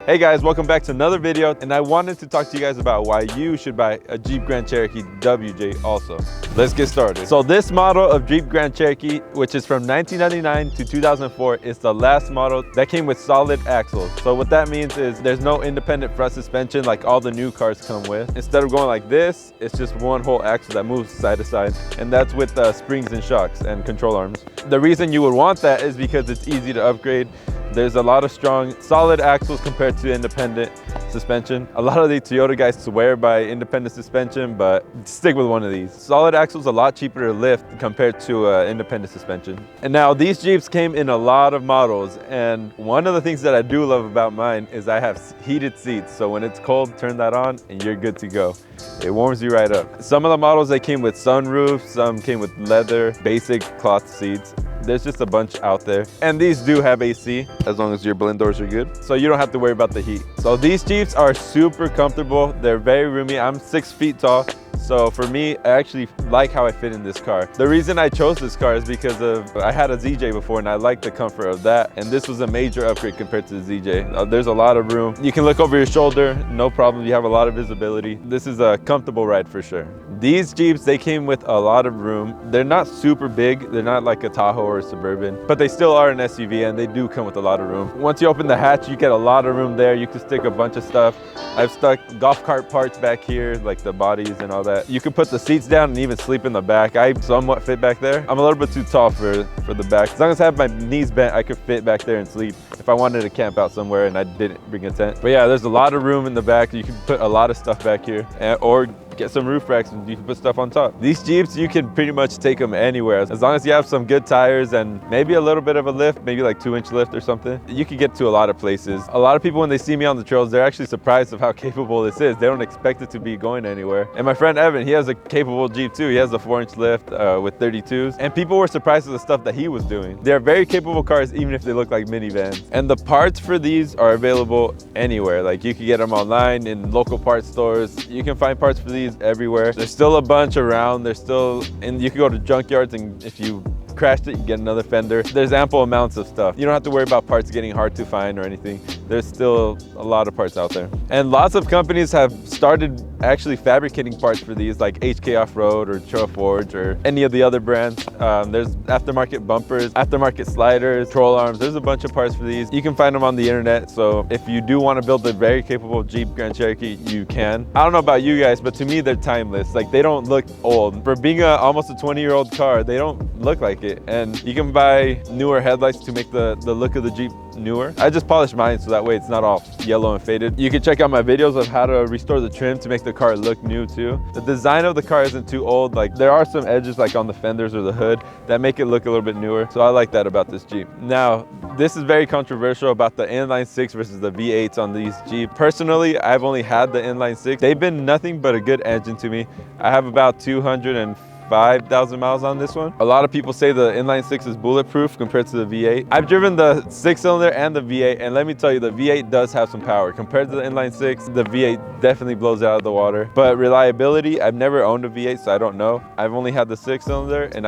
Hey guys, welcome back to another video, and I wanted to talk to you guys about why you should buy a Jeep Grand Cherokee WJ also. Let's get started. So this model of Jeep Grand Cherokee, which is from 1999 to 2004, is the last model that came with solid axles. So what that means is there's no independent front suspension like all the new cars come with. Instead of going like this, it's just one whole axle that moves side to side, and that's with springs and shocks and control arms. The reason you would want that is because it's easy to upgrade. There's a lot of strong, solid axles compared to independent suspension. A lot of the Toyota guys swear by independent suspension, but stick with one of these. Solid axles a lot cheaper to lift compared to independent suspension. And now these Jeeps came in a lot of models, and one of the things that I do love about mine is I have heated seats. So when it's cold, turn that on and you're good to go. It warms you right up. Some of the models, they came with sunroofs, some came with leather, basic cloth seats. There's just a bunch out there. And these do have AC, as long as your blend doors are good. So you don't have to worry about the heat. So these Jeeps are super comfortable. They're very roomy. I'm 6 feet tall. So for me, I actually like how I fit in this car. The reason I chose this car is because I had a ZJ before and I liked the comfort of that. And this was a major upgrade compared to the ZJ. There's a lot of room. You can look over your shoulder, no problem. You have a lot of visibility. This is a comfortable ride for sure. These Jeeps, they came with a lot of room. They're not super big. They're not like a Tahoe or a Suburban, but they still are an SUV and they do come with a lot of room. Once you open the hatch, you get a lot of room there. You can stick a bunch of stuff. I've stuck golf cart parts back here, like the bodies and all that. You can put the seats down and even sleep in the back. I somewhat fit back there. I'm a little bit too tall for the back. As long as I have my knees bent, I could fit back there and sleep if I wanted to camp out somewhere and I didn't bring a tent. But yeah, there's a lot of room in the back. You can put a lot of stuff back here, or get some roof racks and you can put stuff on top. These Jeeps, you can pretty much take them anywhere. As long as you have some good tires and maybe a little bit of a lift, maybe like 2-inch lift or something, you can get to a lot of places. A lot of people, when they see me on the trails, they're actually surprised of how capable this is. They don't expect it to be going anywhere. And my friend Evan, he has a capable Jeep too. He has a 4-inch lift with 32s. And people were surprised at the stuff that he was doing. They're very capable cars, even if they look like minivans. And the parts for these are available anywhere. Like you can get them online in local parts stores. You can find parts for these everywhere. There's still a bunch around. There's still, and you can go to junkyards, and if you crashed it, you get another fender. There's ample amounts of stuff. You don't have to worry about parts getting hard to find or anything. There's still a lot of parts out there. And lots of companies have started actually fabricating parts for these, like HK Offroad or Cho Forge or any of the other brands. There's aftermarket bumpers, aftermarket sliders, control arms. There's a bunch of parts for these. You can find them on the internet. So if you do want to build a very capable Jeep Grand Cherokee, you can. I don't know about you guys, but to me, they're timeless. Like they don't look old. For being almost a 20-year-old car, they don't look like it. And you can buy newer headlights to make the look of the Jeep newer. I just polished mine so that way it's not all yellow and faded. You can check out my videos of how to restore the trim to make the car look new too. The design of the car isn't too old. Like there are some edges like on the fenders or the hood that make it look a little bit newer. So I like that about this Jeep. Now, this is very controversial about the inline 6 versus the V8s on these Jeep. Personally, I've only had the inline 6. They've been nothing but a good engine to me. I have about 205,000 miles on this one. A lot of people say the inline 6 is bulletproof compared to the V8. I've driven the 6-cylinder and the V8, and let me tell you, the V8 does have some power. Compared to the inline 6, the V8 definitely blows it out of the water. But reliability, I've never owned a V8, so I don't know. I've only had the 6-cylinder, and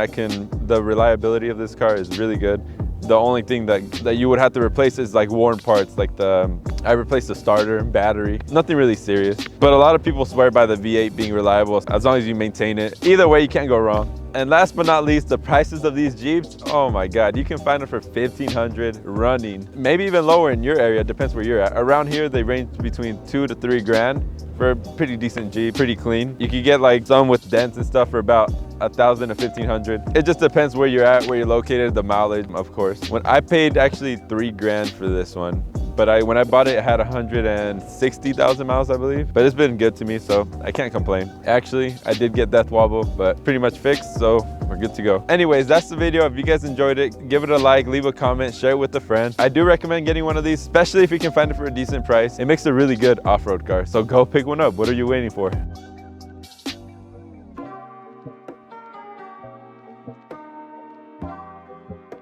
the reliability of this car is really good. The only thing that you would have to replace is like worn parts, like I replaced the starter, battery, nothing really serious. But a lot of people swear by the V8 being reliable as long as you maintain it. Either way, you can't go wrong. And last but not least, the prices of these Jeeps, oh my God, you can find them for $1,500 running, maybe even lower in your area, depends where you're at. Around here, they range between $2,000 to $3,000 for a pretty decent Jeep, pretty clean. You can get like some with dents and stuff for about $1,000 to $1,500. It just depends where you're at, where you're located, the mileage, of course. When I paid actually $3,000 for this one, but when I bought it, it had 160,000 miles, I believe. But it's been good to me, so I can't complain. Actually, I did get death wobble, but pretty much fixed, so we're good to go. Anyways, that's the video. If you guys enjoyed it, give it a like, leave a comment, share it with a friend. I do recommend getting one of these, especially if you can find it for a decent price. It makes a really good off-road car, so go pick one up. What are you waiting for?